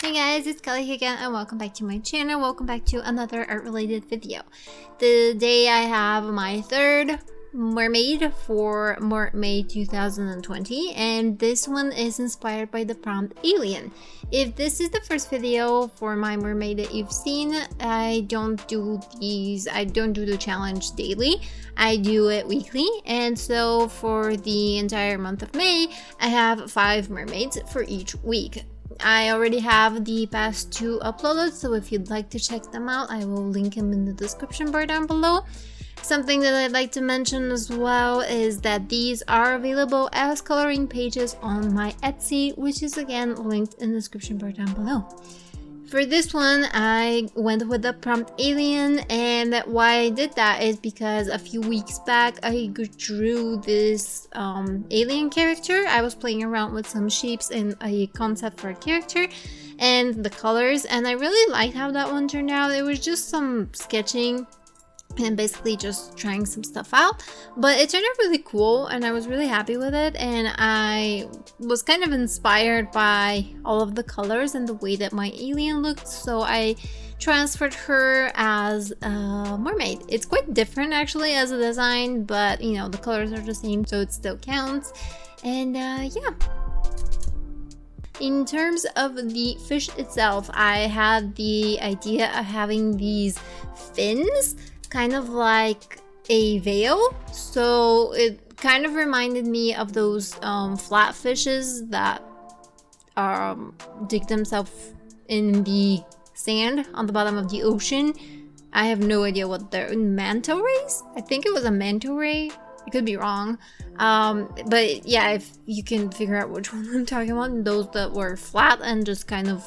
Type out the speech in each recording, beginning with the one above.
Hey guys, it's Kelly here again and welcome back to my channel. Welcome back to another art related video. Today I have my third mermaid for MerMay 2020 and this one is inspired by the prompt alien. If this is the first video for my mermaid that you've seen, I don't do the challenge daily. I do it weekly, and so for the entire month of May I have 5 mermaids for each week. I already have the past 2 uploaded, so if you'd like to check them out, I will link them in the description bar down below. Something that I'd like to mention as well is that these are available as coloring pages on my Etsy, which is again linked in the description bar down below. For this one, I went with the prompt alien, and why I did that is because a few weeks back I drew this alien character. I was playing around with some shapes and a concept for a character and the colors, and I really liked how that one turned out. It was just some sketching and basically just trying some stuff out, but it turned out really cool and I was really happy with it, and I was kind of inspired by all of the colors and the way that my alien looked, so I transferred her as a mermaid. It's quite different actually as a design, but you know, the colors are the same, so it still counts. And yeah. In terms of the fish itself, I had the idea of having these fins kind of like a veil, so it kind of reminded me of those flat fishes that dig themselves in the sand on the bottom of the ocean. I have no idea what they're, manta rays? I think it was a manta ray. I could be wrong, but yeah, if you can figure out which one I'm talking about, those that were flat and just kind of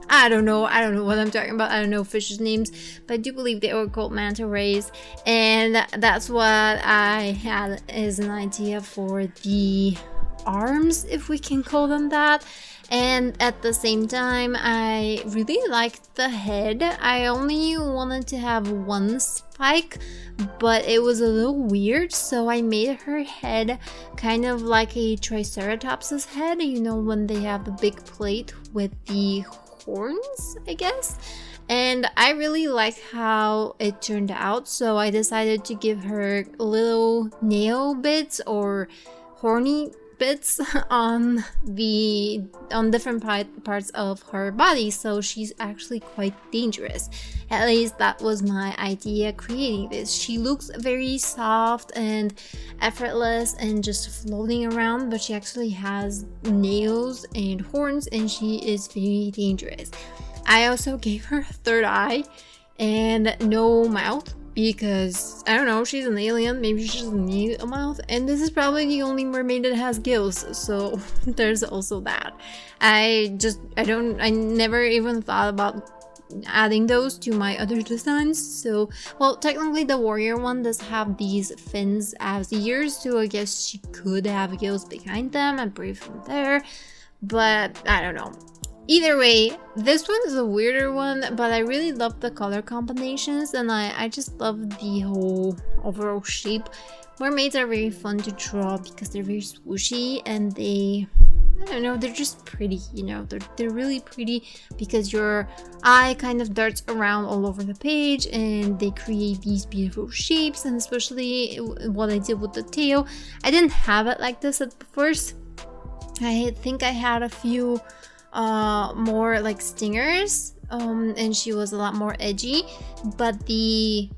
I don't know what I'm talking about. I don't know fishes' names, but I do believe they were called manta rays, and that's what I had as an idea for the arms, if we can call them that. And at the same time, I really liked the head. I only wanted to have one spike, but it was a little weird, so I made her head kind of like a triceratops's head, you know, when they have the big plate with the horns, I guess. And I really liked how it turned out, so I decided to give her little nail bits or horny bits on different parts of her body, so she's actually quite dangerous. At least that was my idea creating this. She looks very soft and effortless and just floating around, but she actually has nails and horns and she is very dangerous. I also gave her a third eye and no mouth, because I don't know, she's an alien, maybe she doesn't need a mouth, and this is probably the only mermaid that has gills, so there's also that. I never even thought about adding those to my other designs. So, well, technically the warrior one does have these fins as ears, so I guess she could have gills behind them and breathe from there, but I don't know. Either way, this one is a weirder one, but I really love the color combinations and I just love the whole overall shape. Mermaids are very fun to draw because they're very swooshy and I don't know, they're just pretty, you know, they're really pretty because your eye kind of darts around all over the page and they create these beautiful shapes, and especially what I did with the tail. I didn't have it like this at first. I think I had a few more like stingers, and she was a lot more edgy, but the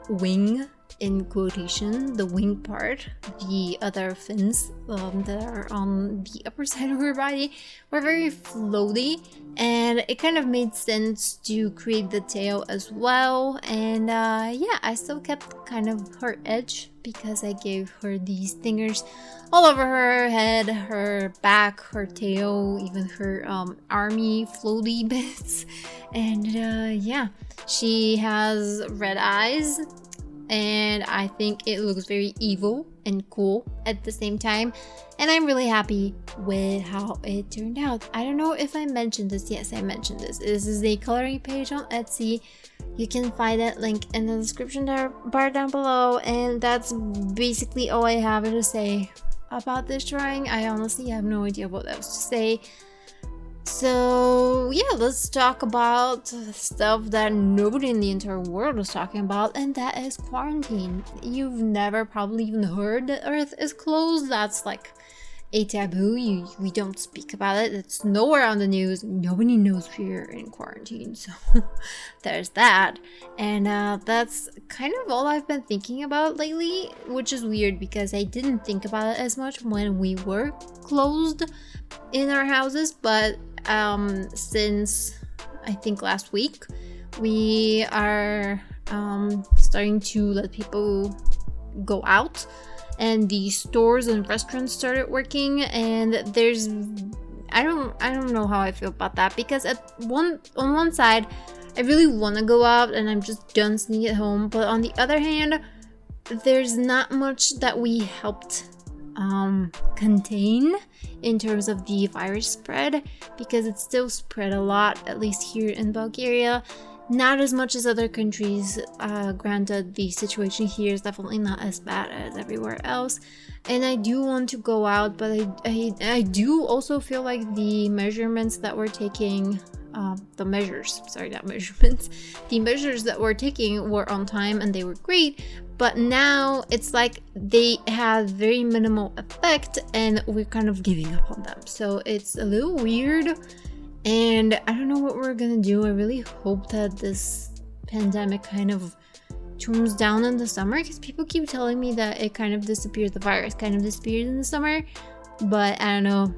wing, in quotation, the wing part, the other fins that are on the upper side of her body were very floaty, and it kind of made sense to create the tail as well. And yeah, I still kept kind of her edge because I gave her these stingers all over her head, her back, her tail, even her army floaty bits. And yeah, she has red eyes, and I think it looks very evil and cool at the same time, and I'm really happy with how it turned out. I don't know if I mentioned this. Yes, I mentioned this. This is a coloring page on Etsy. You can find that link in the description bar down below, and that's basically all I have to say about this drawing. I honestly have no idea what else to say. So yeah, let's talk about stuff that nobody in the entire world is talking about, and that is quarantine. You've never probably even heard that Earth is closed. That's like a taboo. We don't speak about it. It's nowhere on the news. Nobody knows we're in quarantine. So there's that. And that's kind of all I've been thinking about lately, which is weird because I didn't think about it as much when we were closed in our houses. But since I think last week, we are starting to let people go out, and the stores and restaurants started working. And there's I don't know how I feel about that, because on one side I really want to go out and I'm just done sitting at home, but on the other hand, there's not much that we helped contain in terms of the virus spread, because it still spread a lot, at least here in Bulgaria. Not as much as other countries. Granted, the situation here is definitely not as bad as everywhere else, and I do want to go out, but I do also feel like the measurements that we're taking, the measures that we're taking were on time and they were great, but now it's like they had very minimal effect and we're kind of giving up on them. So it's a little weird, and I don't know what we're gonna do. I really hope that this pandemic kind of tones down in the summer, because people keep telling me that it kind of disappears, the virus kind of disappears in the summer, but I don't know.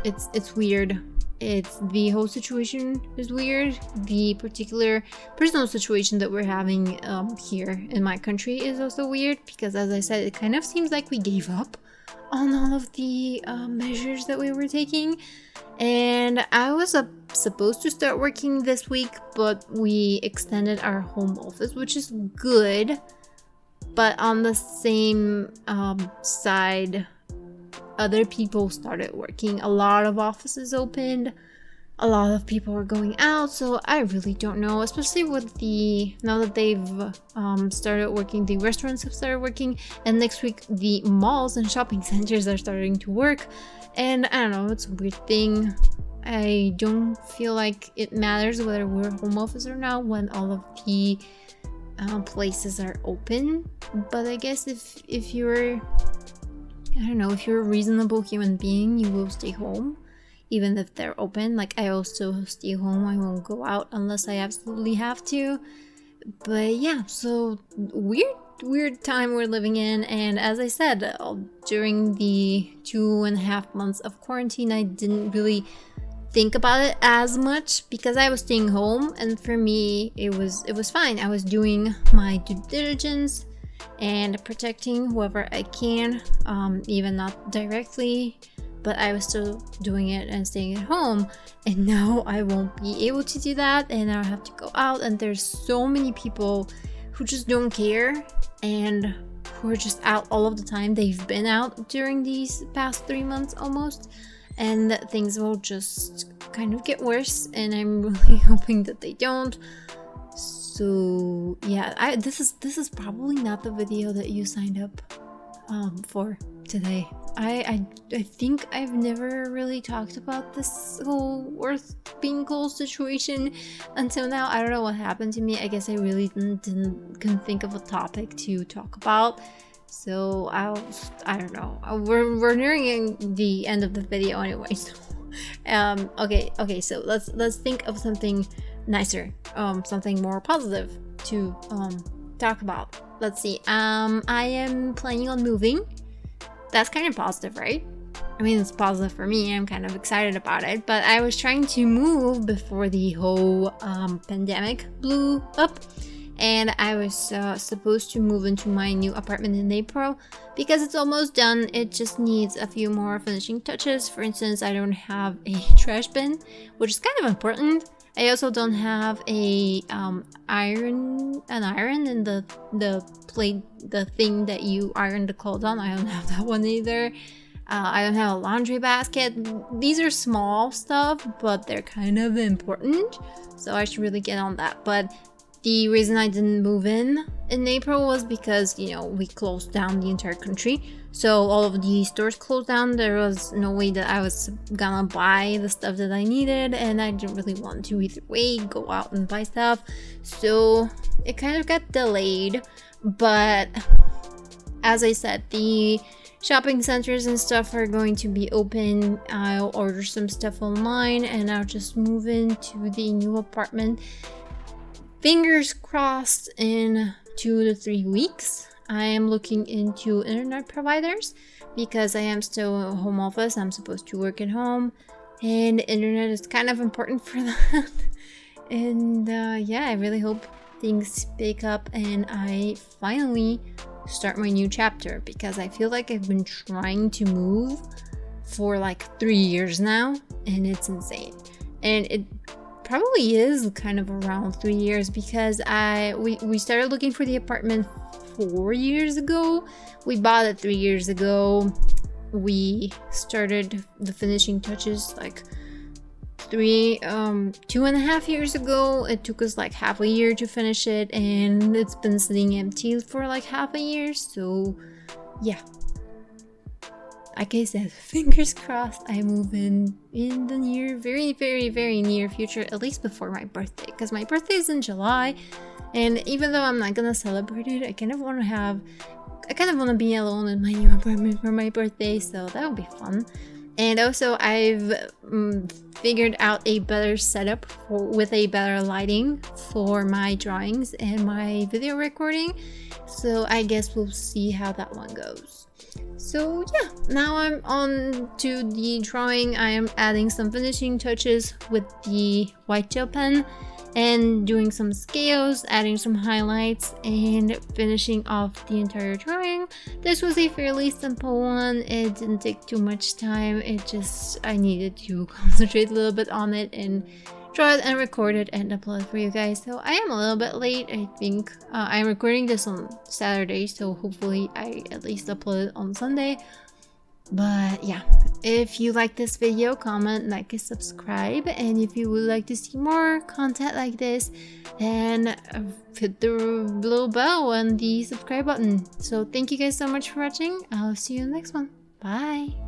It's weird. The whole situation is weird. The particular personal situation that we're having here in my country is also weird, because as I said, it kind of seems like we gave up on all of the measures that we were taking. And I was supposed to start working this week, but we extended our home office, which is good. But on the same side, other people started working. A lot of offices opened. A lot of people are going out. So I really don't know, especially with now that they've started working, the restaurants have started working, and next week the malls and shopping centers are starting to work. And I don't know, it's a weird thing. I don't feel like it matters whether we're home office or not when all of the places are open. But I guess if you're if you're a reasonable human being, you will stay home even if they're open. Like, I also stay home. I won't go out unless I absolutely have to. But yeah, so weird time we're living in. And as I said, during the 2.5 months of quarantine, I didn't really think about it as much because I was staying home, and for me it was fine. I was doing my due diligence and protecting whoever I can, even not directly, but I was still doing it and staying at home. And now I won't be able to do that, and I'll have to go out, and there's so many people who just don't care and who are just out all of the time. They've been out during these past 3 months almost, and that things will just kind of get worse, and I'm really hoping that they don't. So yeah, this is probably not the video that you signed up for today. I think I've never really talked about this whole Earth being cold situation until now. I don't know what happened to me. I guess I really couldn't think of a topic to talk about. So I don't know. We're nearing the end of the video anyway. So okay. So let's think of something nicer, something more positive to talk about. Let's see. I am planning on moving. That's kind of positive, right? I mean, it's positive for me. I'm kind of excited about it. But I was trying to move before the whole pandemic blew up. And I was supposed to move into my new apartment in April because it's almost done. It just needs a few more finishing touches. For instance, I don't have a trash bin, which is kind of important. I also don't have a iron in the plate, the thing that you iron the clothes on. I don't have that one either. I don't have a laundry basket. These are small stuff, but they're kind of important, so I should really get on that. But the reason I didn't move in April was because, you know, we closed down the entire country. So all of the stores closed down. There was no way that I was gonna buy the stuff that I needed, and I didn't really want to either way go out and buy stuff. So it kind of got delayed. But as I said, the shopping centers and stuff are going to be open. I'll order some stuff online and I'll just move into the new apartment. Fingers crossed in 2 to 3 weeks. I am looking into internet providers because I am still at home office. I'm supposed to work at home, and internet is kind of important for that. And yeah, I really hope things pick up and I finally start my new chapter, because I feel like I've been trying to move for like 3 years now, and it's insane. And it probably is kind of around 3 years, because we started looking for the apartment 4 years ago. We bought it 3 years ago. We started the finishing touches like 2.5 years ago. It took us like half a year to finish it, and it's been sitting empty for like half a year. So yeah, like I said, fingers crossed I move in the near, very near future, at least before my birthday, because my birthday is in July. And even though I'm not gonna celebrate it, I kind of want to be alone in my new apartment for my birthday, so that would be fun. And also, I've figured out a better setup with a better lighting for my drawings and my video recording. So I guess we'll see how that one goes. So yeah, now I'm on to the drawing. I am adding some finishing touches with the white gel pen and doing some scales, adding some highlights, and finishing off the entire drawing. This was a fairly simple one. It didn't take too much time. I needed to concentrate a little bit on it and draw it and record it and upload it for you guys. So I am a little bit late. I think I'm recording this on Saturday, so hopefully I at least upload it on Sunday. But yeah, if you like this video, comment, like, and subscribe. And if you would like to see more content like this, then hit the little bell and the subscribe button. So thank you guys so much for watching. I'll see you in the next one. Bye.